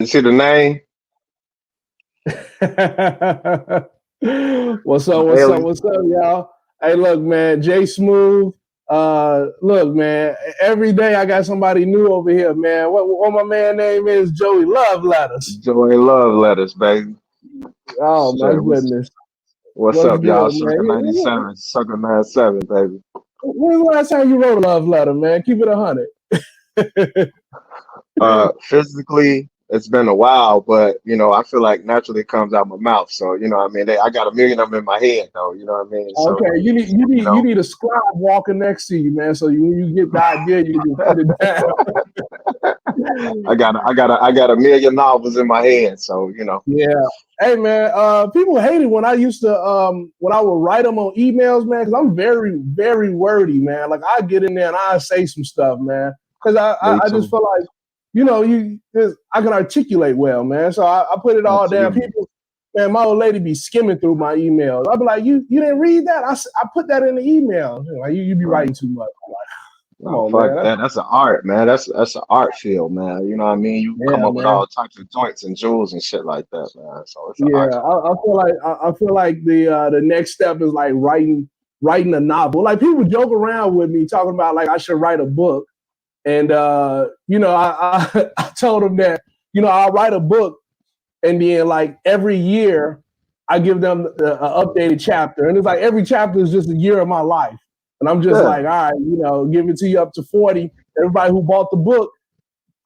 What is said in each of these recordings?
You see the name? What's up? My What's up? alien. What's up, y'all? Hey, look, man, Jay Smooth. Look, man, every day I got somebody new over here, man. What my man name is? Joey Loveletters. Joey Loveletters, baby. Oh my Shit, goodness, what's what's up, y'all? good, man? Sucker 97, Sucker 97, baby. When's the last time you wrote a love letter, man? Keep it 100. Physically, it's been a while, but I feel like naturally it comes out my mouth. So, what I mean, I got a million of them in my head, though. You know what I mean? So, Okay, you need you you need you know, need a scribe walking next to you, man. So when you get the idea, you can just put it down. I got a million novels in my head. So, Yeah. Hey man, people hate it when I used to when I would write them on emails, man, because I'm very, very wordy, man. Like I get in there and I say some stuff, man. Because me I just too. feel like, I can articulate well, man. So I put it all down. Absolutely. People, man, my old lady be skimming through my emails. I'll be like, you didn't read that? I put that in the email. Like you be Right. writing too much. I'm like, come No, on, fuck man. that. That's an art, man. That's an art field, man. You know what I mean? You come Yeah, up with man. all types of joints and jewels and shit like that, man. So it's an Yeah, art. I feel like the next step is like writing a novel. Like people joke around with me talking about like I should write a book, and I told them that I'll write a book, and then like every year I give them an updated chapter, and it's like every chapter is just a year of my life, and I'm just Yeah. like, all right, give it to you up to 40. Everybody who bought the book,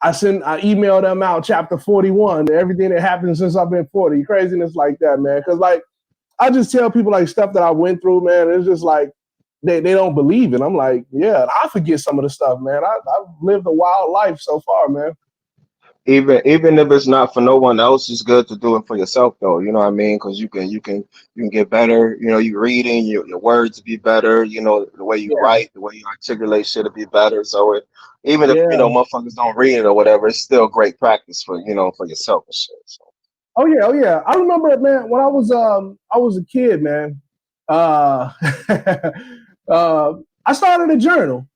I email them out chapter 41, everything that happened since I've been 40, craziness like that, man. Because like I just tell people like stuff that I went through, man. It's just like they don't believe it. I'm like, yeah, I forget some of the stuff, man. I've lived a wild life so far, man. Even if it's not for no one else, it's good to do it for yourself, though. You know what I mean? Because you can get better. You reading your words be better. The way you Yeah, write, the way you articulate shit to be better. So even if yeah. motherfuckers don't read it or whatever, it's still great practice for yourself and shit. So. Oh yeah, oh yeah. I remember it, man. When I was a kid, man. Uh, uh, I started a journal.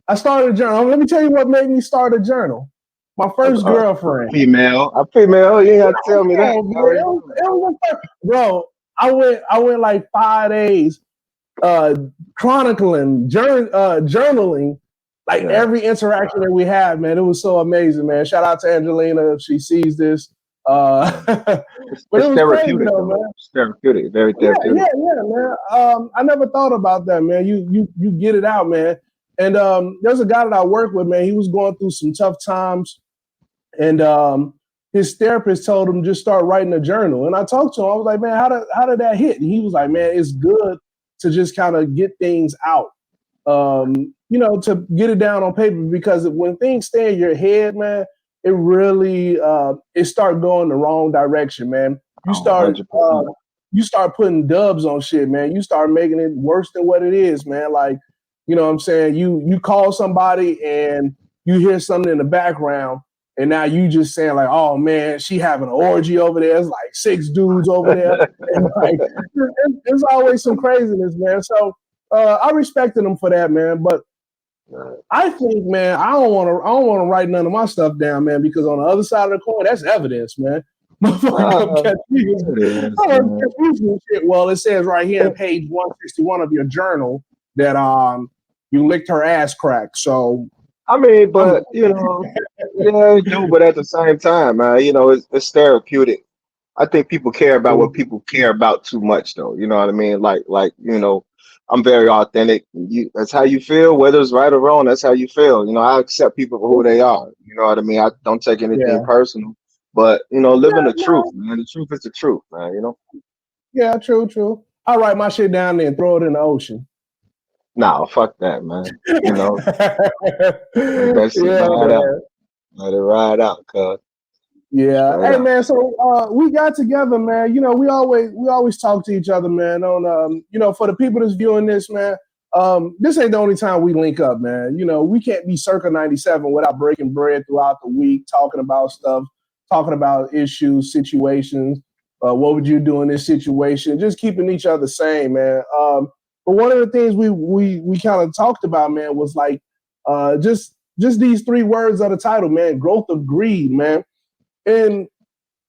I started a journal. Let me tell you what made me start a journal. My first girlfriend. A female. You ain't got to tell me that. Oh, I man, already know. it was bro. I went like 5 days uh chronicling, journaling like Yeah. every interaction that we had, man. It was so amazing, man. Shout out to Angelina if she sees this. Yeah. But it It's was crazy therapeutic though, though. man. It's therapeutic. Very Yeah, therapeutic. yeah, yeah, man. I never thought about that, man. You get it out, man. And there's a guy that I work with, man. He was going through some tough times, and his therapist told him just start writing a journal. And I talked to him. I was like, man, how did that hit? And he was like, man, it's good to just kind of get things out. To get it down on paper because when things stay in your head, man, it really it start going the wrong direction, man. You Oh, start 100%. you start putting dubs on shit, man. You start making it worse than what it is, man. Like, you know what I'm saying? You call somebody and you hear something in the background, and now you just saying like, oh man, she having an orgy over there. It's like 6 dudes over there. And like it's always some craziness, man. So I respected him for that, man. But I think, man, I don't want to write none of my stuff down, man, because on the other side of the coin, that's evidence, man. Motherfucker come catch me. It is, I don't man. catch me some shit. Well, it says right here on page 161 of your journal that you licked her ass crack. So I mean, I'm but yeah, you do. But at the same time, man, it's therapeutic. I think people care about what people care about too much, though. You know what I mean? I'm very authentic. That's how you feel, whether it's right or wrong. That's how you feel. I accept people for who they are. You know what I mean? I don't take anything yeah. personal. But living Yeah, the truth, no, man. The truth is the truth, man. yeah, true, true. I write my shit down there and throw it in the ocean. Nah, fuck that, man. Let that shit Yeah, ride out. man. Let it ride out, cuz. Yeah. Straight Hey up. man, so we got together, man. We always talk to each other, man. On for the people that's viewing this, man, this ain't the only time we link up, man. We can't be circa 97 without breaking bread throughout the week, talking about stuff, talking about issues, situations. What would you do in this situation? Just keeping each other sane, man. But one of the things we kind of talked about, man, was like just these 3 words of the title, man, growth of greed, man. And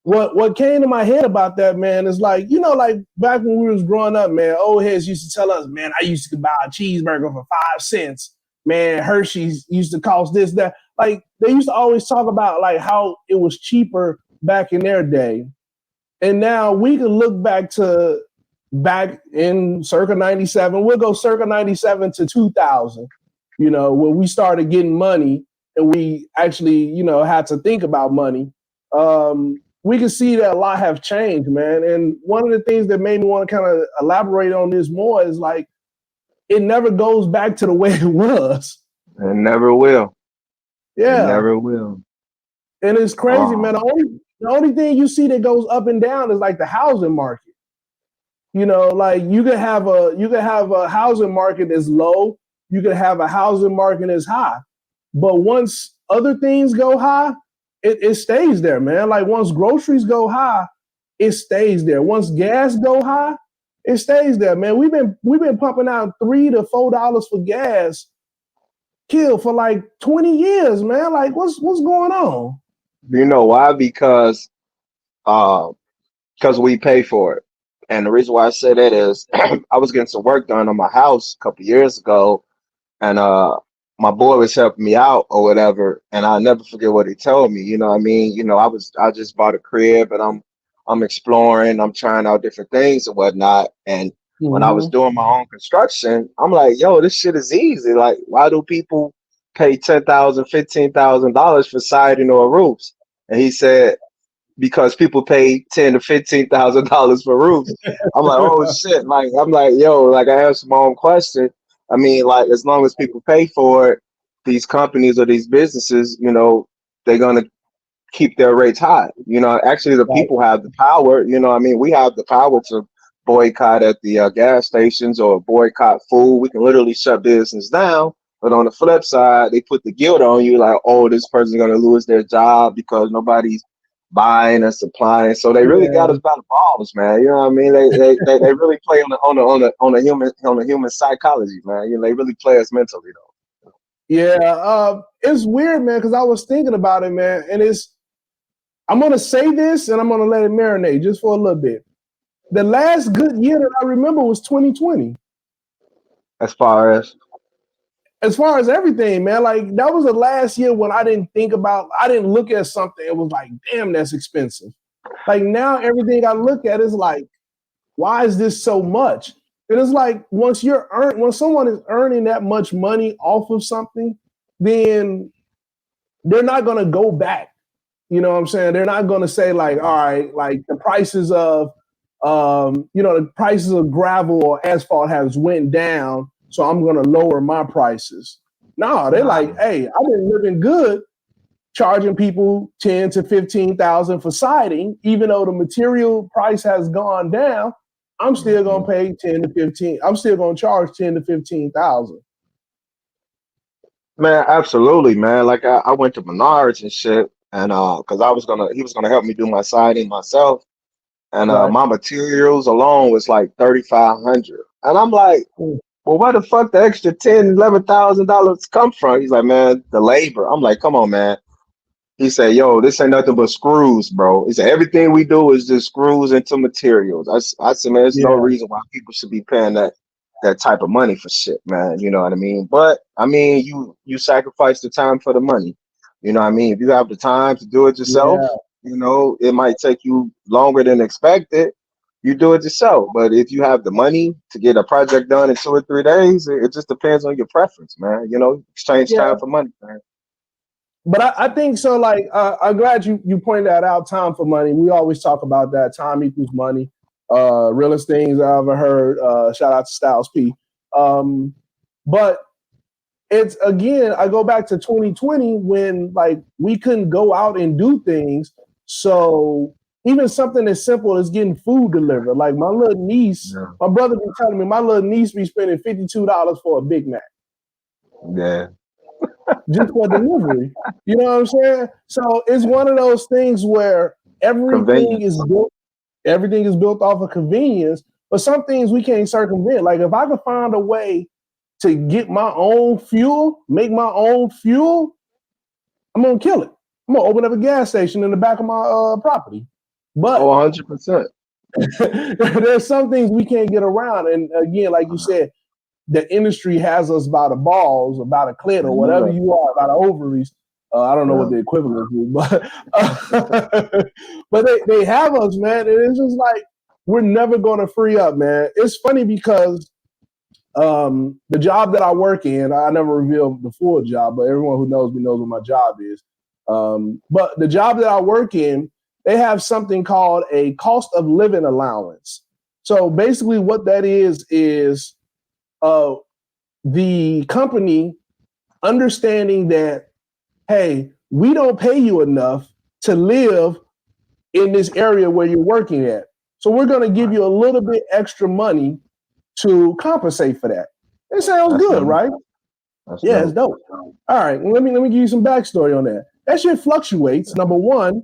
what came to my head about that, man, is like, you know, like back when we was growing up, man, old heads used to tell us, man, I used to buy a cheeseburger for 5 cents. Man, Hershey's used to cost this, that. Like they used to always talk about like how it was cheaper back in their day. And now we can look back in circa 97. We'll go circa 97 to 2000, you know, when we started getting money and we actually, you know, had to think about money. We can see that a lot have changed, man. And one of the things that made me want to kind of elaborate on this more is like, it never goes back to the way it was. It never will. It Yeah. never will. And it's crazy, man. Um, The only thing you see that goes up and down is like the housing market. You know, like you could have a housing market that's low, you could have a housing market that's high. But once other things go high, it stays there, man. Like once groceries go high, it stays there. Once gas go high, it stays there, man. We've been pumping out $3 to $4 for gas, kill for like 20 years, man. Like what's going on? you know why? Uh, because we pay for it. And the reason why I say that is I was getting some work done on my house a couple years ago, and my boy was helping me out or whatever, and I'll never forget what he told me. You know what I mean? You know, I just bought a crib and I'm exploring, I'm trying out different things and whatnot. And when I was Mm-hmm. doing my own construction, I'm like, yo, this shit is easy. Like, why do people pay $10,000, $15,000 for siding or roofs? And he said, because people pay $10,000 to $15,000 for roofs. I'm like, oh shit! Like, I'm like, yo, like I answered my own question. I mean, like, as long as people pay for it, these companies or these businesses, you know, they're gonna keep their rates high. You know, actually, the Right. people have the power. You know, I mean, we have the power to boycott at the gas stations or boycott food. We can literally shut business down. But on the flip side, they put the guilt on you, like, oh, this person's gonna lose their job because nobody's buying and supplying. So they really got Yeah. us by the balls, man. You know what I mean? They really play on the human psychology, man. You know, they really play us mentally though. Yeah. It's weird, man, because I was thinking about it, man, and I'm gonna say this and I'm gonna let it marinate just for a little bit. The last good year that I remember was 2020. As far as As far as everything, man, like that was the last year when I didn't look at something. It was like, damn, that's expensive. Like now, everything I look at is like, why is this so much? And it's like when someone is earning that much money off of something, then they're not gonna go back. You know what I'm saying? They're not gonna say like, all right, like the prices of the prices of gravel or asphalt has went down, so I'm gonna lower my prices. No, they're nah, like, hey, I've been living good, charging people 10 to 15,000 for siding, even though the material price has gone down. I'm still gonna mhm. pay 10 to 15. I'm still gonna charge 10 to 15,000. Man, absolutely, man. Like I went to Menards and shit, and because he was gonna help me do my siding myself, and Right. my materials alone was like 3,500, and I'm like, well, where the fuck the extra $10,000, $11,000 come from? He's like, man, the labor. I'm like, come on, man. He said, yo, this ain't nothing but screws, bro. He said, everything we do is just screws into materials. I said, man, there's no Yeah. reason why people should be paying that type of money for shit, man. You know what I mean? But I mean, you sacrifice the time for the money. You know what I mean? If you have the time to do it yourself, Yeah. you know, it might take you longer than expected. You do it yourself. But if you have the money to get a project done in 2 or 3 days, it just depends on your preference, man. You know, exchange time Yeah. for money, man. But I think so. Like, I'm glad you pointed that out. Time for money. We always talk about that. Time equals money. Realest things I ever heard. Shout out to Styles P. Um, but it's again, I go back to 2020 when like we couldn't go out and do things. So even something as simple as getting food delivered. Like Yeah. my brother be telling me my little niece be spending $52 for a Big Mac Yeah. just for delivery. You know what I'm saying? So it's one of those things where everything is Convenience. built, everything is built off of convenience, but some things we can't circumvent. Like if I could find a way to get my own fuel, make my own fuel, I'm gonna kill it. I'm gonna open up a gas station in the back of my property. But 100%. there's some things we can't get around. And again, like you said, the industry has us by the balls, or by the clit, or whatever you are, by the ovaries. I don't know what the equivalent is, but but they have us, man. And it's just like we're never going to free up, man. It's funny because the job that I work in, I never reveal the full job, but everyone who knows me knows what my job is. But the job that I work in, they have something called a cost of living allowance. So basically, what that is the company understanding that, hey, we don't pay you enough to live in this area where you're working at. So we're going to give you a little bit extra money to compensate for that. It sounds good, right? Yeah, it's dope. All right, let me give you some backstory on that. That shit fluctuates, number one.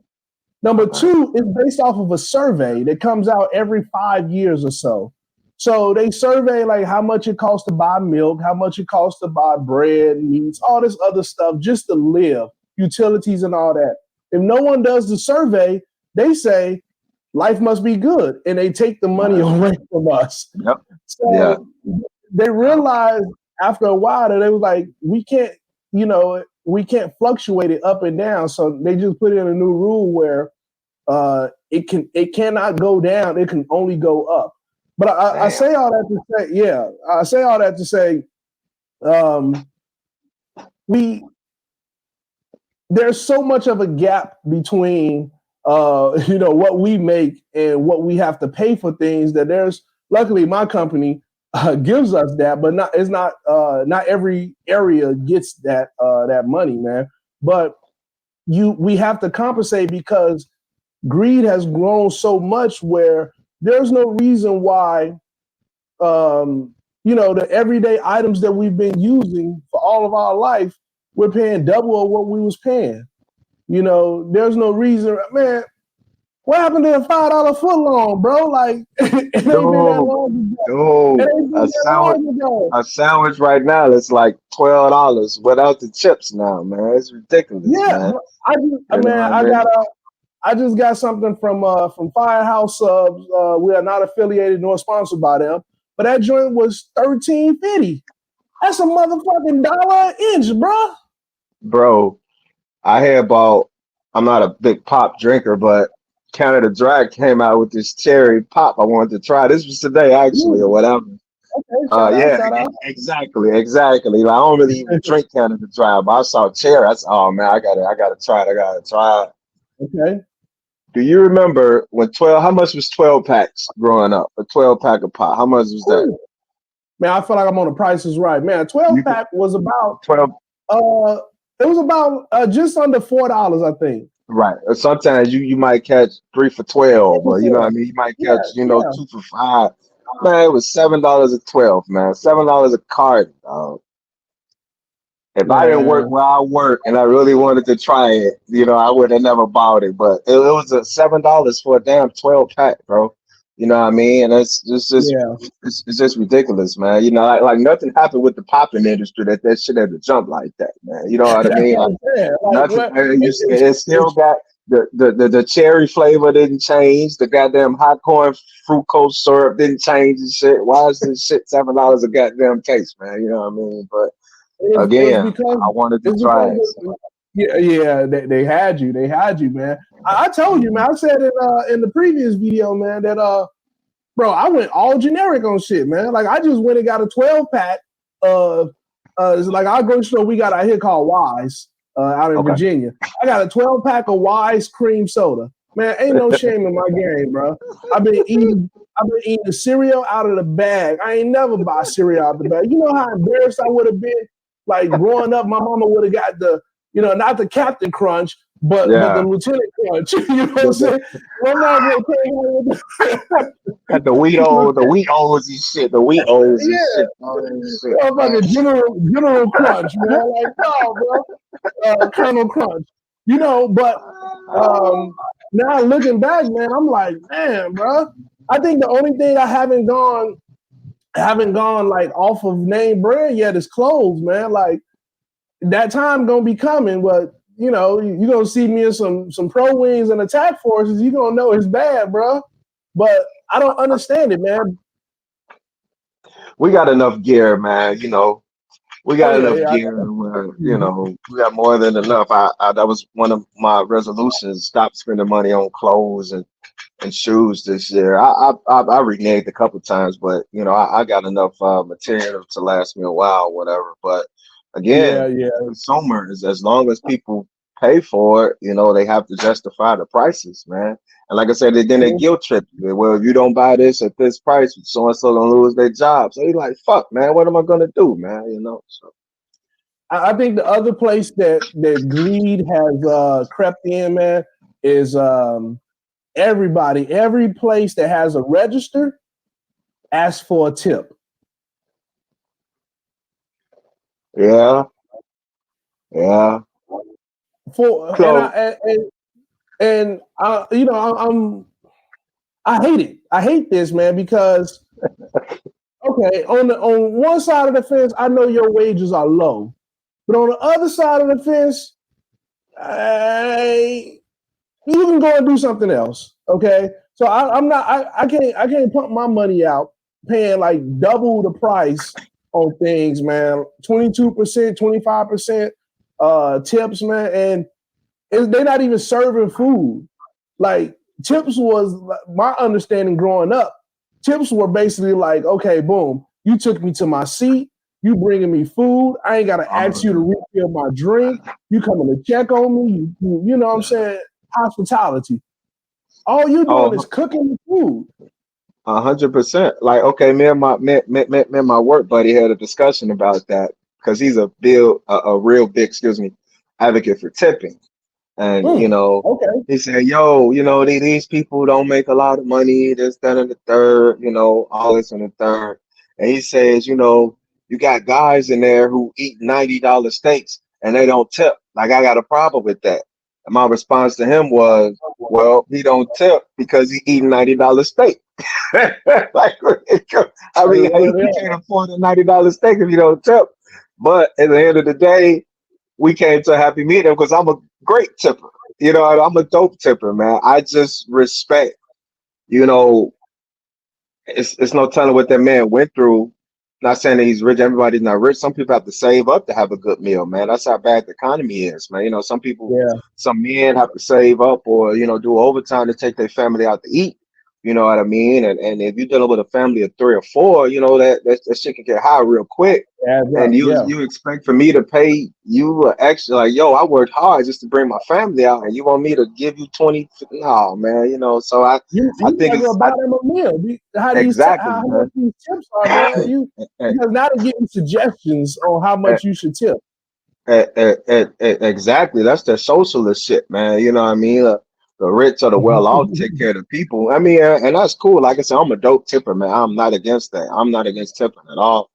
Number two, it's based off of a survey that comes out every 5 years or so. So they survey like how much it costs to buy milk, how much it costs to buy bread, meats, all this other stuff just to live, utilities and all that. If no one does the survey, they say life must be good, and they take the money away from us. Yep. So they realized after a while that they was like, we can't fluctuate it up and down. So they just put in a new rule where it cannot go down, it can only go up. But I say all that to say, there's so much of a gap between what we make and what we have to pay for things that there's luckily my company gives us that, but not every area gets that money, man. But we have to compensate because greed has grown so much where there's no reason why the everyday items that we've been using for all of our life, we're paying double of what we was paying. There's no reason, man. What happened to a $5 footlong, bro? Like, it ain't been that long ago. A sandwich right now is like $12 without the chips now, man. It's ridiculous, man. I just got something from Firehouse Subs. We are not affiliated nor sponsored by them, but that joint was $13.50. That's a motherfucking dollar an inch, bro. Bro, I had bought. I'm not a big pop drinker, but Canada Dry came out with this cherry pop. I wanted to try. This was today, actually, or whatever. Okay, shout out. Exactly. Like, I don't really even drink Canada Dry, but I saw cherry. I said, "Oh man, I gotta try it. Okay. Do you remember when 12? How much was 12 packs growing up? A 12-pack of pop. How much was that? Man, I feel like I'm on the Price is Right. Man, 12-pack was about 12. It was about just under $4, I think. Right. Or sometimes you might catch 3 for 12, or you know what I mean. You might catch 2 for 5. Man, it was $7 at 12. Man, $7 a carton. If I didn't work where I work and I really wanted to try it, I would have never bought it. But it was a $7 for a damn 12-pack, bro. You know what I mean? And it's just ridiculous, man. Like nothing happened with the popping industry that shit had to jump like that, man. You know what I mean? It still got the cherry flavor didn't change. The goddamn hot corn fructose syrup didn't change and shit. Why is this shit $7 a goddamn case, man? You know what I mean? But again, I wanted to try it. Yeah, they had you. They had you, man. I told you, man. I said it in the previous video, man, that bro, I went all generic on shit, man. Like I just went and got a 12-pack. It's like our grocery store we got out here called Wise out in Virginia. I got a 12-pack of Wise cream soda. Man, ain't no shame in my game, bro. I've been eating the cereal out of the bag. I ain't never buy cereal out of the bag. You know how embarrassed I would have been? Like growing up, my mama would have got the, not the Captain Crunch, but the Lieutenant Crunch. You know what I'm saying? My mom would got the Wheatos and shit. The Wheatos and shit. Motherfucking General Crunch, man. Like, no, bro. Colonel Crunch. But now looking back, man, I'm like, man, bro. I think the only thing I haven't gone like off of name brand yet is clothes, man. Like that time gonna be coming, but you're gonna see me in some pro wings and attack forces, you're gonna know it's bad, bro. But I don't understand it, man. We got enough gear, man. We Oh got yeah, enough yeah. gear where, we got more than enough. I that was one of my resolutions: stop spending money on clothes and shoes this year. I reneged a couple times, but I got enough material to last me a while, whatever. But Yeah, again, yeah. consumers, as long as people pay for it, they have to justify the prices, man. And like I said, then they guilt trip you. Well, if you don't buy this at this price, so and so gonna lose their job. So you're like, fuck, man, what am I gonna do, man? So I think the other place that greed has crept in, man, is every place that has a register asks for a tip. yeah, yeah. For and So I and I, I hate it. I hate this, man, because okay, on one side of the fence, I know your wages are low, but on the other side of the fence, you can go and do something else. Okay, so I'm not. I can't pump my money out paying like double the price on things, man. 22%, 25% tips, man, and they're not even serving food. Like tips was my understanding growing up. Tips were basically like, okay, boom, you took me to my seat. You bringing me food. I ain't gotta ask you to refill my drink. You coming to check on me. You know what I'm saying? Hospitality. All you're doing is oh, cooking the food. 100%. Like, okay, me and my work buddy had a discussion about that because he's a real big, excuse me, advocate for tipping. And Okay. he said, "Yo, these people don't make a lot of money. This, that, and the third. All this and the third." And he says, you got guys in there who eat $90 steaks and they don't tip. Like, I got a problem with that. And my response to him was, "Well, he don't tip because he eating $90 steak." Like, I mean, hey, you can't afford a $90 steak if you don't tip. But at the end of the day, we came to a happy medium because I'm a great tipper. I'm a dope tipper, man. I just respect, you know, it's no telling what that man went through. Not saying that he's rich, everybody's not rich. Some people have to save up to have a good meal, man. That's how bad the economy is, man. Yeah. Some men have to save up or, do overtime to take their family out to eat. You know what I mean? And if you're dealing with a family of three or four, that shit can get high real quick. Yeah. And you Yeah. you expect for me to pay you extra, like, yo, I worked hard just to bring my family out, and you want me to give you 20? No, man. So I You think might as well it's buy them a meal. How do you exactly, how much man. these tips are, man? Because now they're getting suggestions on how much you should tip. Exactly. That's the socialist shit, man. You know what I mean? The rich or the well off take care of the people. I mean, and that's cool. Like I said, I'm a dope tipper, man. I'm not against that. I'm not against tipping at all.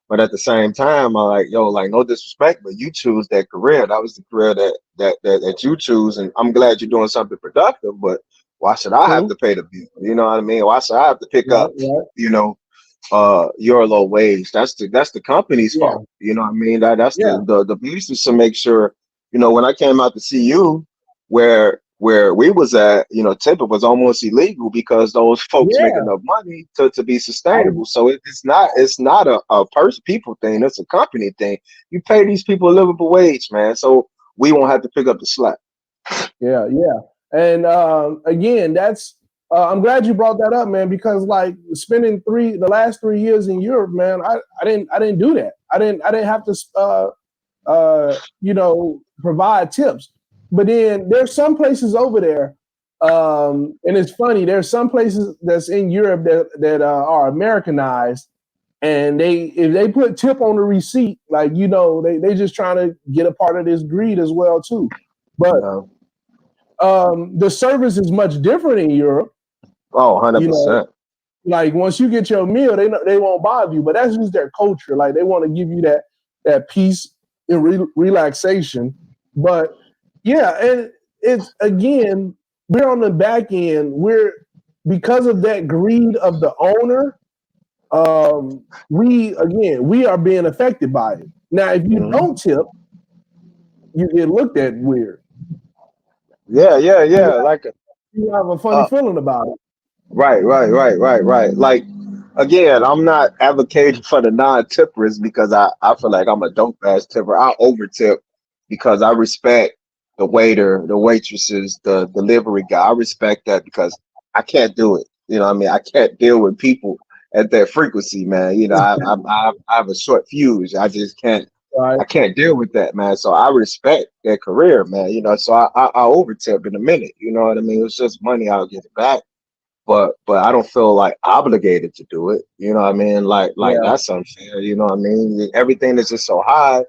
But at the same time, I'm like, yo, like no disrespect, but you choose that career. That was the career that you choose, and I'm glad you're doing something productive. But why should I have Mhm. to pay the bill? You know what I mean? Why should I have to pick Right, up, right. you know, your low wage? That's the company's Yeah, fault. You know what I mean? That's yeah, the business to make sure. When I came out to see you, where we was at, tipping was almost illegal because those folks make yeah. enough money to be I sustainable. So it's not a person people thing. It's a company thing. You pay these people a livable wage, man. So we won't have to pick up the slack. Yeah, yeah. And again, that's I'm glad you brought that up, man, because like spending the last 3 years in Europe, man, I didn't do that. I didn't have to provide tips. But then there's some places over there, and it's funny. There's some places that's in Europe that are Americanized, and if they put tip on the receipt, like they just trying to get a part of this greed as well too. But Uh, the service is much different in Europe. oh, You know, 100%. like once you get your meal, they won't bother you. But that's just their culture. Like they want to give you that peace and relaxation. But yeah, and it's again, we're on the back end. We're because of that greed of the owner. We are being affected by it. Now, if you Hmm. don't tip, you get looked at weird. Yeah. Like, You have a funny uh, feeling about it. right. Like, again, I'm not advocating for the non-tippers because I feel like I'm a dope ass tipper. I over tip because I respect the waiter, the waitresses, the delivery guy. I respect that because I can't do it. You know what I mean? I can't deal with people at that frequency, man. You know, I have a short fuse. I just can't. Right. I can't deal with that, man. So I respect their career, man. You know, so I over tip in a minute. You know what I mean? It's just money. I'll get it back, but I don't feel like obligated to do it. You know what I mean? Like Yeah. that's unfair. You know what I mean? Everything is just so high.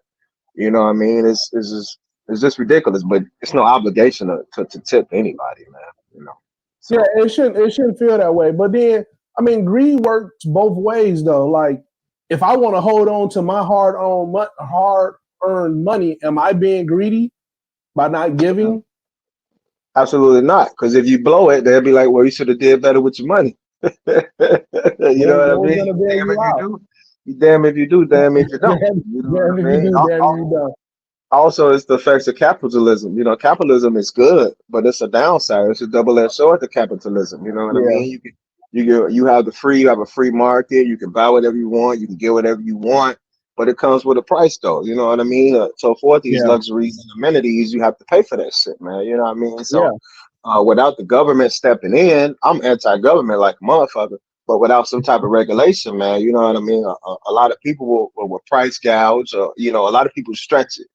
You know what I mean? It's just ridiculous. But it's no obligation to tip anybody, man. You know. Yeah, So it shouldn't feel that way. But then, I mean, greed works both ways though. Like, if I want to hold on to my hard earned money, am I being greedy by not giving? absolutely not. Because if you blow it, they'll be like, "Well, you should have did better with your money." You know No, what I no one's mean? gonna bail Damn you if you out. do. You damn if you do. Damn if you don't. Damn, You know damn what I if you mean? do, damn if you don't. Also, it's the effects of capitalism. You know, capitalism is good, but it's a downside. It's a double-edged sword to capitalism. You know what I Yeah, mean? You have you have a free market. You can buy whatever you want. You can get whatever you want, but it comes with a price, though. You know what I mean? So for these yeah, luxuries and amenities, you have to pay for that shit, man. You know what I mean? yeah, So without the government stepping in, I'm anti-government like a motherfucker. But without some type of regulation, man, you know what I mean? A lot of people will price gouge, or you know, a lot of people stretch it.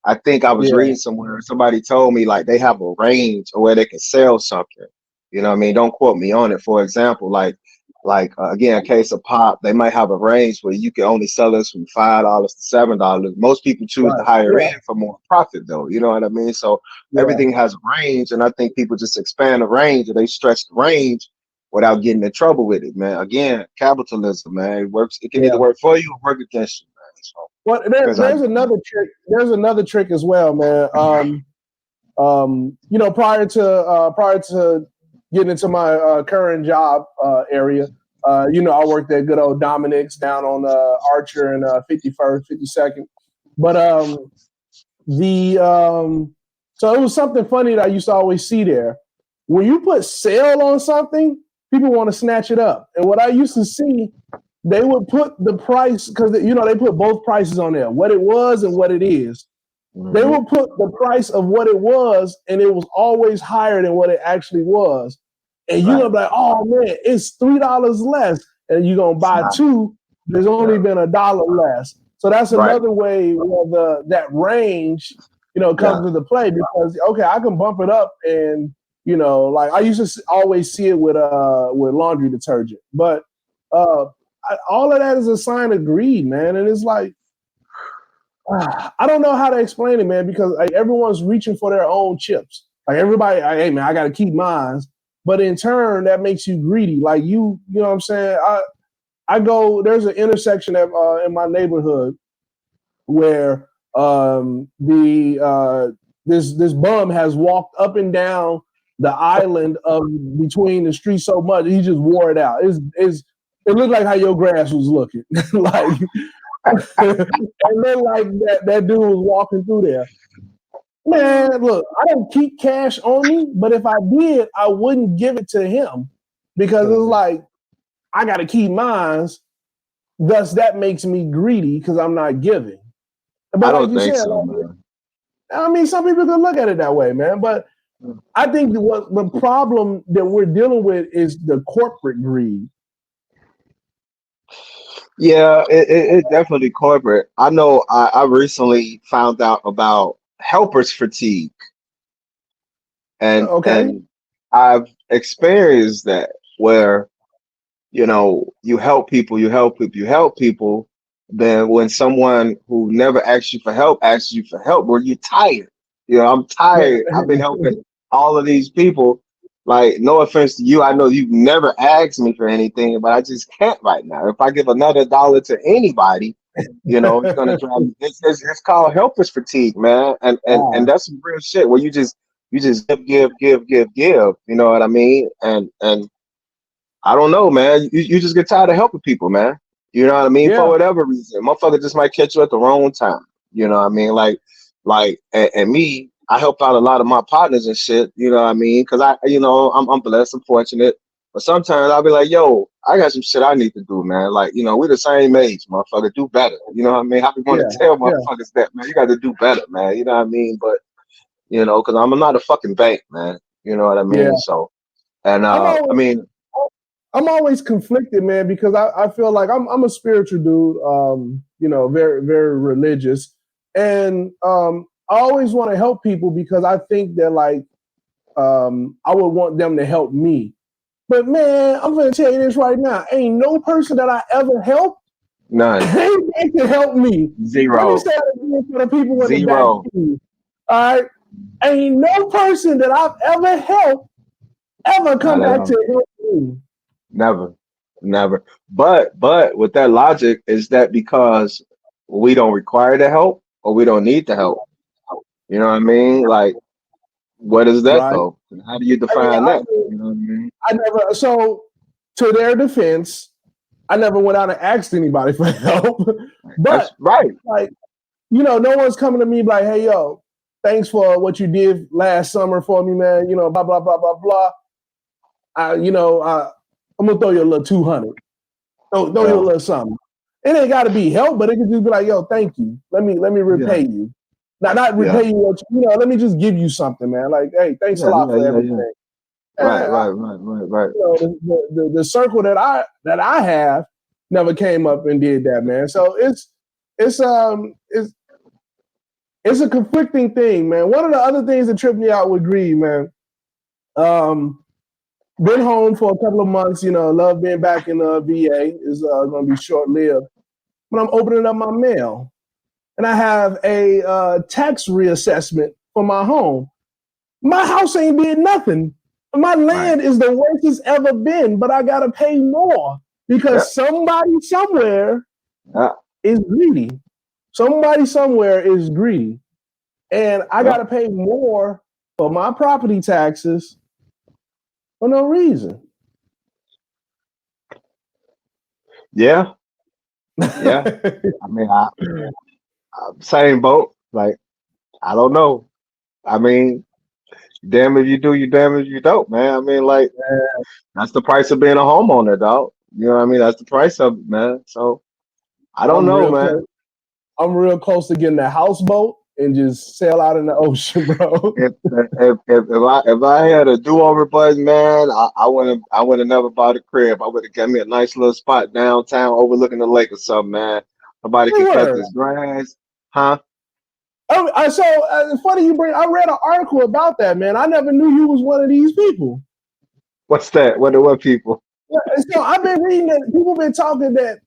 I think I was yeah, reading somewhere, somebody told me like they have a range of where they can sell something. You know what I mean? Don't quote me on it. For example, again, a case of pop, they might have a range where you can only sell this from $5 to $7. Most people choose the right, higher yeah, end for more profit, though. You know what I mean? So yeah, everything has a range, and I think people just expand the range and they stretch the range without getting in trouble with it, man. Again, capitalism, man, it works. It can either yeah. work for you or work against you, man. So Well, depends how there's you do another trick. There's another trick as well, man. Prior to getting into my current job area, I worked at good old Dominic's down on Archer and 51st, 52nd. But the so it was something funny that I used to always see there. When you put sale on something, people want to snatch it up. And what I used to see, they would put the price because they put both prices on there, what it was and what it is. it. They Hmm. would put the price of what it was, and it was always higher than what it actually was. And you're Right. gonna be like, oh man, it's $3 less. And you're gonna It's buy not. two, there's only Yeah. been $1 less. So that's Right. another way where that range, Yeah. comes into play because okay, I can bump it up and like I used to always see it with laundry detergent. But uh all of that is a sign of greed, man. And it's like I don't know how to explain it, man, because like everyone's reaching for their own chips. Like everybody, hey man, I got to keep mine. But in turn, that makes you greedy. Like you know what I'm saying? I go. There's an intersection in my neighborhood where the this bum has walked up and down the island of between the streets so much he just wore it out. It looked like how your grass was looking. Like and then like that dude was walking through there. Man, look, I don't keep cash on me, but if I did, I wouldn't give it to him because it's Mhm. like I got to keep mine. Thus, that makes me greedy because I'm not giving. But I like don't you think said, so, like, man. I mean, some people can look at it that way, man. But I think what the problem that we're dealing with is the corporate greed. Yeah, it definitely corporate. I know I recently found out about helpers fatigue, and Okay, and I've experienced that where you know you help people, you help people. Then when someone who never asks you for help asks you for help, well, you're tired. You know, I'm tired. I've been helping all of these people. Like, no offense to you, I know you've never asked me for anything, but I just can't right now. If I give another dollar to anybody, you know, it's gonna drive me. It's called helpers fatigue, man, and wow, that's some real shit. Where you just give. You know what I mean? And I don't know, man. You just get tired of helping people, man. You know what I mean? For yeah, whatever reason, motherfucker just might catch you at the wrong time. You know what I mean? Like, Like, and me, I help out a lot of my partners and shit. You know what I mean? Because I'm blessed, I'm fortunate. But sometimes I'll be like, yo, I got some shit I need to do, man. Like, we're the same age, motherfucker. Do better. You know what I mean? I be want Yeah, to tell yeah, motherfuckers that, man. You got to do better, man. You know what I mean? But because I'm not a fucking bank, man. You know what I yeah. mean? So, and I'm I always mean, I'm always conflicted, man, because I feel like I'm a spiritual dude, very, very religious. And I always want to help people because I think that like I would want them to help me. But man, I'm gonna tell you this right now. Ain't no person that I ever helped none, ain't back to help me. Let me zero, say that again for the people in the back. zero. All right. Ain't no person that I've ever helped ever Not come at back all. to help me. Never, never. But with that logic, is that because we don't require the help or we don't need the help? You know what I mean? Like, what is that Right. though? And how do you I mean, define that? You know what I mean? I never. So, to their defense, I never went out and asked anybody for help. That's But right. like, no one's coming to me like, "Hey, yo, thanks for what you did last summer for me, man." Blah blah blah blah blah. I'm gonna throw you a little 200. Throw you a Yeah, little something. It ain't got to be help, but it could just be like, "Yo, thank you. Let me yeah, repay you." Not yeah, repay you. Let me just give you something, man. Like, hey, thanks a yeah, lot yeah, for yeah, yeah. everything. Right, And right, right, right, right. the circle that I have never came up and did that, man. So it's it's a conflicting thing, man. One of the other things that tripped me out with greed, man. Um, been home for a couple of months. Love being back in the VA is going to be short lived. But I'm opening up my mail, and I have a tax reassessment for my home. My house ain't did nothing. My Right. land is the worst it's ever been, but I gotta pay more Yeah, because somebody somewhere yeah, is greedy. Somebody somewhere is greedy. And I yeah. gotta pay more for my property taxes for no reason. Yeah, yeah. I mean, same boat. Like, I don't know. I mean, damn if you do, you damn if you don't, man. I mean, like, that's the price of being a homeowner, dog. You know what I mean? That's the price of it, man. So I don't I'm know, real close. man. I'm real close to getting a houseboat and just sail out in the ocean, bro. If I had a do over button, man, I would have never bought a crib. I would have got me a nice little spot downtown overlooking the lake or something, man. Nobody can cut Word. this grass, huh? Funny you bring. I read an article about that, man. I never knew you was one of these people. What's that? What people? Yeah, so I've been reading that people been talking that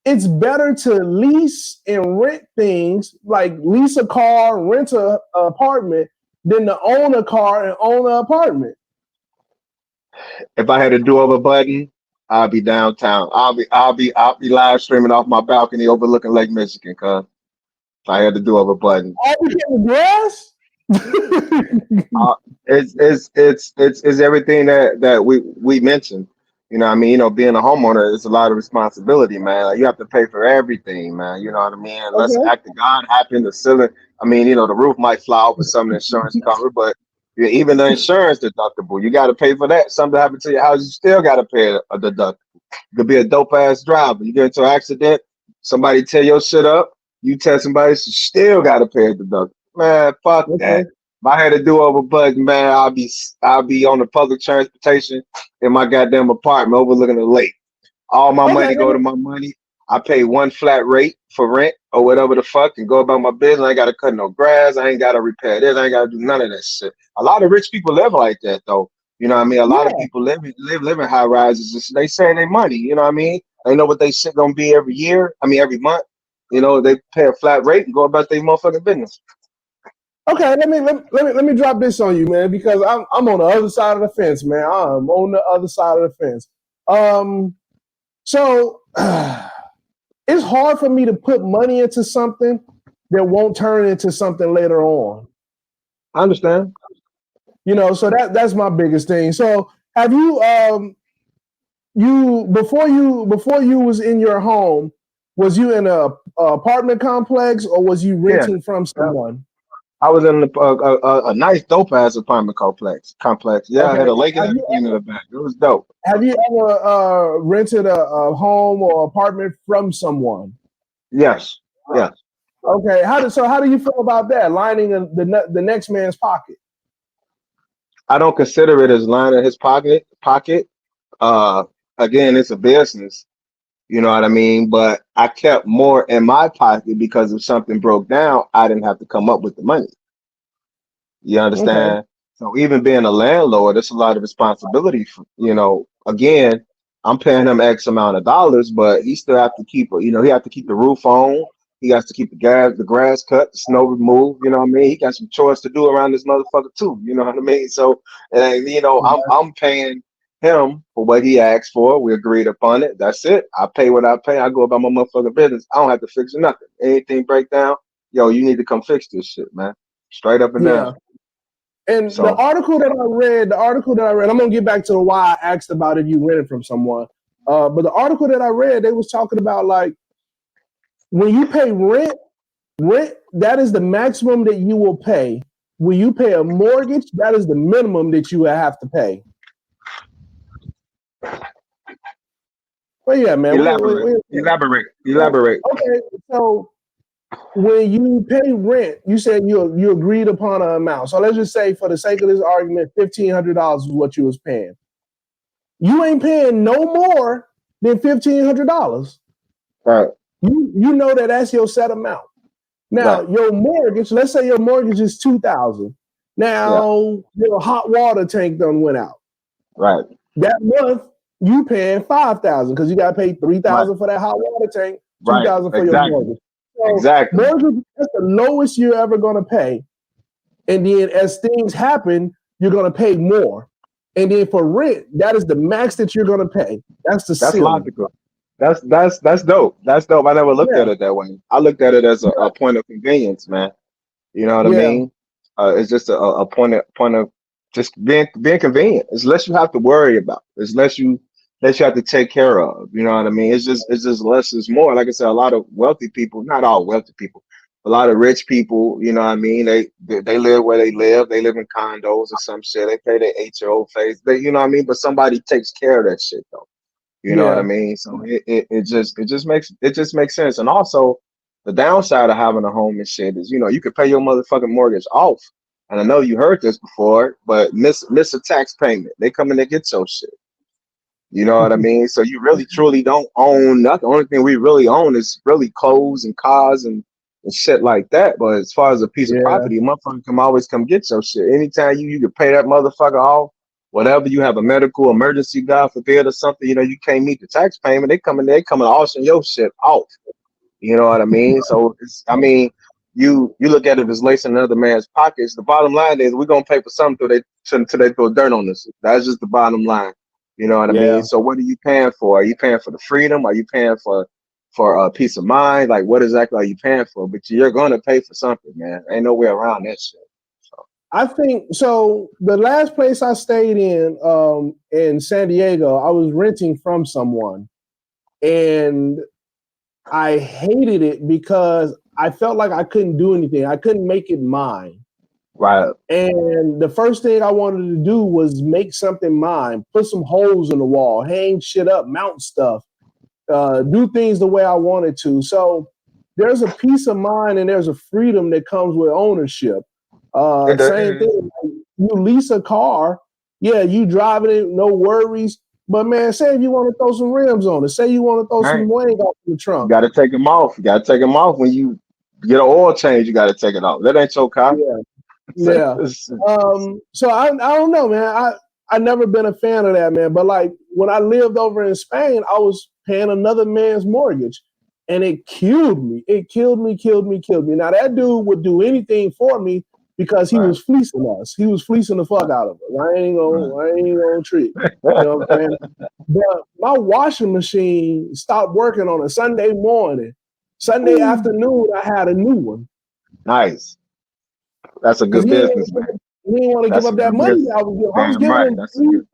it's better to lease and rent things, like lease a car, rent a apartment, than to own a car and own an apartment. If I had a do over button, I'll be downtown. I'll be live streaming off my balcony overlooking Lake Michigan, cuz if I had the do over button. All because of grass. Uh, it's everything that we mentioned. You know what I mean? Being a homeowner is a lot of responsibility, man. Like, you have to pay for everything, man. You know what I mean? Unless Okay. act of God happen, the ceiling. I mean, the roof might fly off with some of the insurance cover, but yeah, even the insurance deductible, you got to pay for that. Something happen to your house, you still got to pay a deductible. You could be a dope ass driver. You get into an accident, somebody tear your shit up, you tell somebody, you still got to pay a deductible. Man, fuck that. Okay. If I had to do over button, man, I'll be on the public transportation in my goddamn apartment overlooking the lake. All my Okay. money go to my money. I pay one flat rate for rent or whatever the fuck and go about my business. I ain't gotta cut no grass. I ain't gotta repair this. I ain't gotta do none of that shit. A lot of rich people live like that though. You know what I mean? A lot of Yeah. people live in high rises. They saying they money. You know what I mean? They know what they shit gonna be every year. I mean every month. They pay a flat rate and go about their motherfucking business. Okay. Let me drop this on you, man, because I'm on the other side of the fence, man. I'm on the other side of the fence. Um. So. It's hard for me to put money into something that won't turn into something later on. I understand. So that's my biggest thing. So have you was in your home, was you in a apartment complex or was you Yeah. renting from Yeah. someone? I was in a nice dope ass apartment complex. Yeah, I Okay. had a lake and everything in the back. It was dope. Have you ever rented a home or apartment from someone? Yes, yes. Okay. How do you feel about that? Lining the next man's pocket. I don't consider it as lining his pocket. Uh, again, it's a business. You know what I mean? But I kept more in my pocket because if something broke down, I didn't have to come up with the money. You Okay. understand? So even being a landlord, it's a lot of responsibility. Again, I'm paying him X amount of dollars, but he still have to keep, he have to keep the roof on. He has to keep the grass cut, the snow removed. You know what I mean? He got some chores to do around this motherfucker too. You know what I mean? So, and I'm paying him for what he asked for. We agreed upon it. That's it. I pay what I pay. I go about my motherfucking business. I don't have to fix nothing. Anything break down, yo, you need to come fix this shit, man. Straight up and down. Yeah. And So the article that I read, I'm gonna get back to why I asked about if you rented from someone. But the article that I read, they was talking about like when you pay rent that is the maximum that you will pay. When you pay a mortgage, that is the minimum that you have to pay. Well, yeah, man. elaborate, elaborate, So, elaborate. okay, so when you pay rent, you said you agreed upon an amount. So let's just say, for the sake of this argument, $1,500 is what you was paying. You ain't paying no more than $1,500. Right, You know that's your set amount. Now right, your mortgage, let's say your mortgage is $2,000. yeah, Now your hot water tank done went out. right, That month you paying $5,000 because you got to pay three right, thousand for that hot water tank, right. $2,000 for your Exactly, mortgage. So exactly. mortgage, that's the lowest you're ever going to pay. And then as things happen, you're going to pay more. And then for rent, that is the max that you're going to pay. That's the That's ceiling. logical. That's dope. That's dope. I never looked Yeah, at it that way. I looked at it as a point of convenience, man. You know what I yeah, mean? It's just a point of just being convenient. It's less you have to worry about. It's less you have to take care of. You know what I mean? It's just less is more. Like I said, a lot of wealthy people, not all wealthy people, a lot of rich people. You know what I mean? They live where they live. They live in condos or some shit. They pay their HO fees. You know what I mean? But somebody takes care of that shit though. You know what I yeah. mean? So it just makes sense. And also the downside of having a home and shit is, you could pay your motherfucking mortgage off. And I know you heard this before, but miss a tax payment. They come in to get your shit. You know what I mean? So you really truly don't own nothing. The only thing we really own is really clothes and cars and shit like that. But as far as a piece of Yeah, property, a motherfucker can always come get your shit. Anytime you can pay that motherfucker off, whatever you have a medical emergency, God forbid, or something, you can't meet the tax payment, they come and auction your shit off. You know what I mean? So you look at it as lacing another man's pockets. The bottom line is we're gonna pay for something till they throw dirt on us. That's just the bottom line. You know what I yeah. mean? So what are you paying for? Are you paying for the freedom? Are you paying for a peace of mind? Like what exactly are you paying for? But you're gonna pay for something, man. Ain't no way around that shit. So I think so. The last place I stayed in San Diego, I was renting from someone, and I hated it because I felt like I couldn't do anything. I couldn't make it mine. right, And the first thing I wanted to do was make something mine, put some holes in the wall, hang shit up, mount stuff, do things the way I wanted to. So there's a peace of mind and there's a freedom that comes with ownership. Same it thing. You lease a car, yeah, you driving it, no worries. But man, say if you want to throw some rims on it, say you want to throw some right. wing off in the You trunk. gotta take them off. You gotta take them off when you get an oil change. You gotta take it off. That ain't your car. Yeah, yeah. So I don't know, man. I never been a fan of that, man. But like when I lived over in Spain, I was paying another man's mortgage, and it killed me. It killed me, killed me, killed me. Now that dude would do anything for me because he Right, was fleecing us. He was fleecing the fuck right, out of us. right. I ain't gonna treat. You know what I'm saying? But my washing machine stopped working on a Sunday morning. Sunday Ooh, afternoon, I had a new one. nice. That's a Because good business, man. he didn't want to give That's a up that good money business. that I was giving. I was Damn giving right. him That's a good.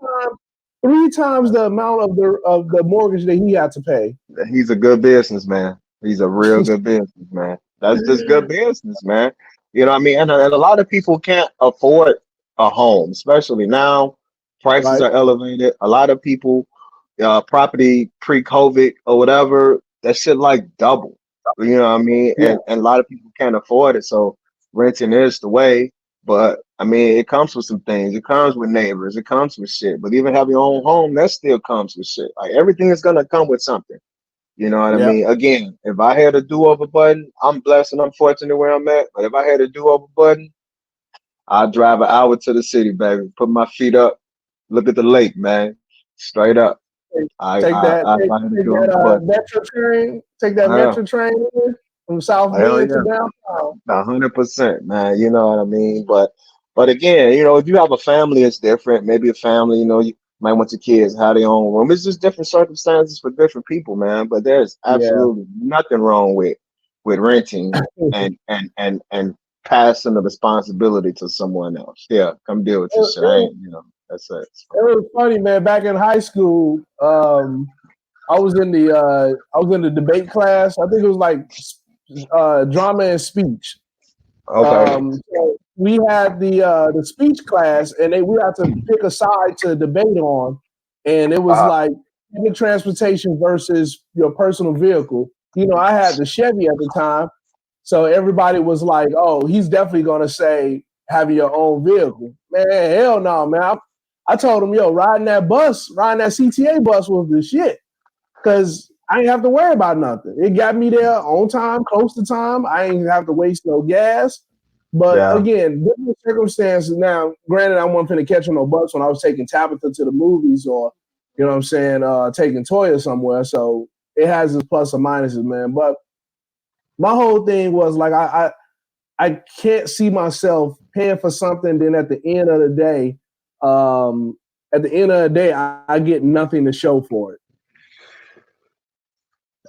three times the amount of the mortgage that he had to pay. He's a good businessman. He's a real good businessman. That's just good business, man. You know what I mean? And a lot of people can't afford a home, especially now. Prices Right? are elevated. A lot of people, property pre-COVID or whatever, that shit like double. You know what I mean? Yeah, And a lot of people can't afford it. So renting is the way. But I mean, it comes with some things. It comes with neighbors. It comes with shit. But even have your own home, that still comes with shit. Like everything is gonna come with something. You know what I yeah. mean? Again, if I had a do-over button, I'm blessed and I'm fortunate where I'm at. But if I had a do-over button, I'd drive an hour to the city, baby. Put my feet up, look at the lake, man. Straight up. Take, I take I that, I take, if I had a take that do-over button. Metro train. Take that Yeah, Metro train in from South hell Bend to yeah. downtown. 100%, man. You know what I mean? But again, if you have a family, it's different. Maybe a family, you might want your kids have their own room. It's just different circumstances for different people, man. But there's Yeah. absolutely nothing wrong with renting and passing the responsibility to someone else. Yeah, come deal with this shit. I It, ain't, that's it. it was funny, man. Back in high school, I was in the debate class. I think it was like drama and speech. Okay. So we had the speech class, and we had to pick a side to debate on, and it was Uh, like public transportation versus your personal vehicle. I had the Chevy at the time, so everybody was like, "Oh, he's definitely gonna say having your own vehicle." Man, hell no, man. I told him, "Yo, riding that CTA bus was the shit." Because I ain't have to worry about nothing. It got me there on time, close to time. I ain't have to waste no gas. But yeah. again, different circumstances. Now, granted, I wasn't finna catch no bus when I was taking Tabitha to the movies or, what I'm saying, taking Toya somewhere. So it has its plus or minuses, man. But my whole thing was like, I can't see myself paying for something. Then at the end of the day, I get nothing to show for it.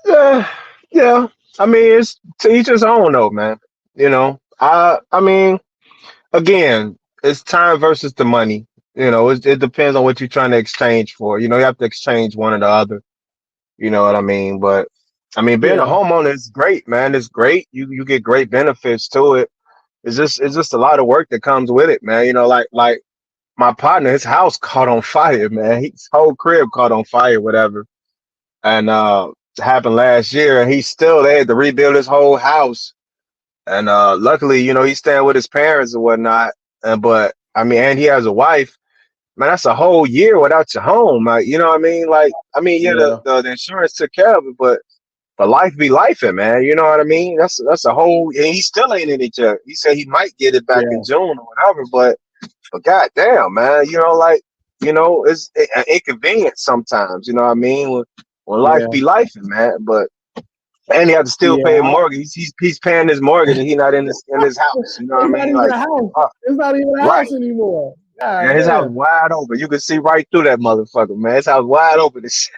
Yeah, yeah. I mean, it's to each his own, though, man. I mean, again, it's time versus the money. It depends on what you're trying to exchange for. You have to exchange one or the other. You know what I mean? But I mean, being a Yeah, homeowner is great, man. It's great. You get great benefits to it. It's just a lot of work that comes with it, man. Like my partner, his house caught on fire, man. His whole crib caught on fire, whatever. And it happened last year, and he's still there to rebuild his whole house. And luckily, he's staying with his parents and whatnot. But I mean, and he has a wife. Man, that's a whole year without your home. You know what I mean? Like, I mean, yeah, yeah, the insurance took care of it, but life be life, man. You know what I mean? That's a whole. And he still ain't in it yet. He said he might get it back in yeah, June or whatever, but goddamn, man, like, it's inconvenient sometimes. You know what I mean? When life yeah. be life, man. But and he had to still Yeah, pay a mortgage. He's paying his mortgage, and he not in his house. You know what I it's not mean? even Like, a house. uh, It's not even a right. house anymore. God And his house damn, wide open. You can see right through that motherfucker, man. His house wide open. And shit.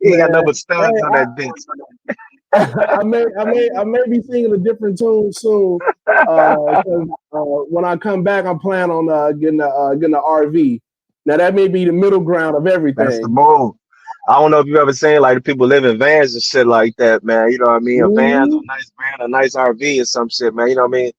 He ain't got no man. but Hey, studs on that bitch. I may be singing a different tune soon. 'Cause, when I come back, I'm planning on getting an RV. Now that may be the middle ground of That's the everything. move. I don't know if you've ever seen like the people live in vans and shit like that, man. You know what I mean? A van's a Mhm. nice van, a nice RV or some shit, man. You know what I mean?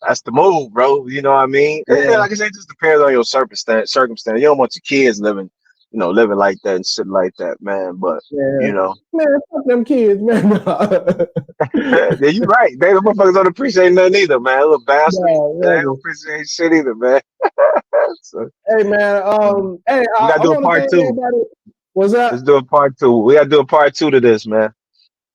That's the move, bro. You know what I mean? And Yeah, like I said, it just depends on your circumstance. You don't want your kids living like that and shit like that, man. But yeah. you know, Man, fuck them kids, man. yeah, you right. They the motherfuckers don't appreciate nothing either, man. Little bastards. No, They don't never. appreciate shit either, man. So, Hey man, hey, we gotta I do a want to part thank two. everybody. What's Let's up? do a part two. We gotta do a part two to this, man.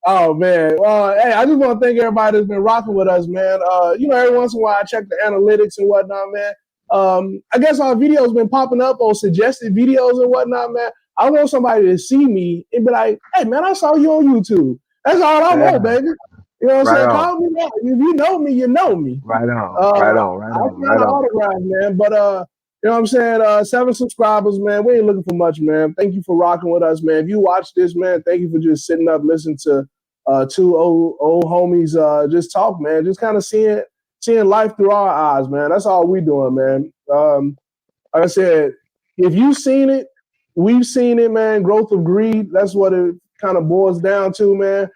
Oh man, well, hey, I just want to thank everybody that's been rocking with us, man. Every once in a while I check the analytics and whatnot, man. I guess our videos been popping up on suggested videos and whatnot, man. I want somebody to see me and be like, "Hey, man, I saw you on YouTube." That's all I want, Yeah. baby. You know what I'm Right saying? on. Call me out. If you know me, you know me. Right on. Uh, Right on. Right I'll on. sign Right an on. autograph, man. But you know what I'm saying? 7 subscribers, man. We ain't looking for much, man. Thank you for rocking with us, man. If you watch this, man, thank you for just sitting up, listening to two old homies just talk, man. Just kind of seeing life through our eyes, man. That's all we doing, man. Like I said, if you've seen it, we've seen it, man. Growth of greed. That's what it kind of boils down to, man.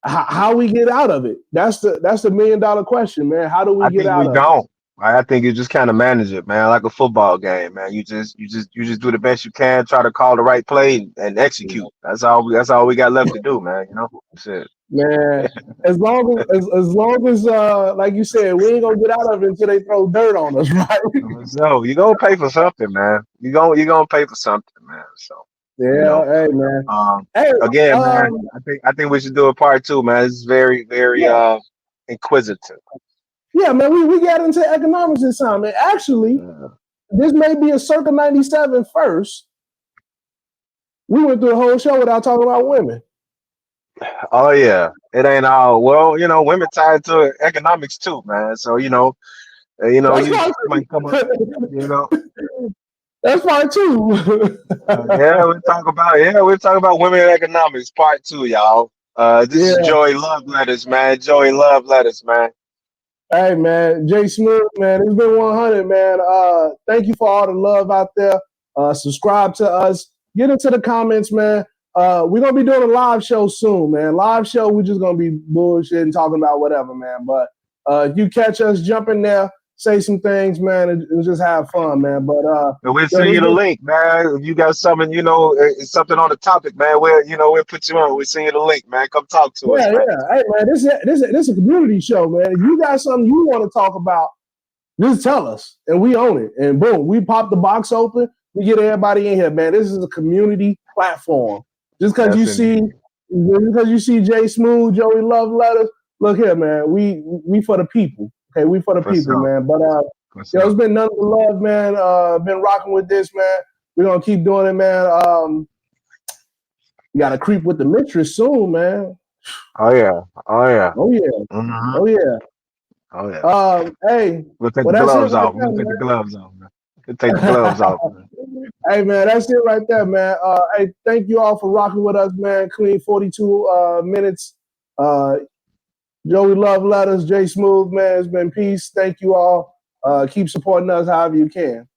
How we get out of it? That's the $1 million question, man. How do we I get think out we of it? don't. I think you just kind of manage it, man, like a football game, man. You just do the best you can, try to call the right play and execute. That's all we got left to do, man. That's it. Man, as long as like you said, we ain't gonna get out of it until they throw dirt on us, right? So you gonna pay for something, man. You gonna pay for something, man. So you Yeah, know, hey man. um, Hey, again, man. I think we should do a part two, man. This is very very yeah, inquisitive. yeah, man. We got into economics this time, and actually, Uh, this may be a circa 97 first. We went through the whole show without talking about women. oh yeah, it ain't all well. Women tied to economics too, man. So That's you fine. might come up. You know, That's fine too. we're talking about women in economics, part two, y'all. This is Yeah. Joey Loveletters, man. Joey Loveletters, man. Hey man, Jay Smooth, man, it's been 100, man. Thank you for all the love out there. Subscribe to us. Get into the comments, man. We're gonna be doing a live show soon, man. Live show, we're just gonna be bullshitting, talking about whatever, man. But if you catch us, jump in there, say some things, man, and just have fun, man. But And we'll yo, send you the link, man. If you got something, something on the topic, man, we'll put you on. We'll send you the link, man. Come talk to us, yeah, man. yeah. Hey man, this is a community show, man. If you got something you want to talk about, just tell us, and we own it. And boom, we pop the box open. We get everybody in here, man. This is a community platform. Just because Yes, you see, indeed. Jay Smooth, Joey Love Letters. Look here, man. We for the people. Okay, we for the For people, sure. man. But For it's sure. been none but love, man. Been rocking with this, man. We're gonna keep doing it, man. You gotta creep with the mistress soon, man. Oh yeah. Oh yeah. Oh yeah. Hmm. Oh yeah. Oh yeah. Hey, We'll take well the that's it gloves right off. We'll take the gloves off, man. We'll take the there, gloves man. off, man. Hey man, that's it right there, man. Hey, thank you all for rocking with us, man. Clean 42 minutes. Uh, Joey Love Letters, Jay Smooth, man. It's been peace. Thank you all. Keep supporting us however you can.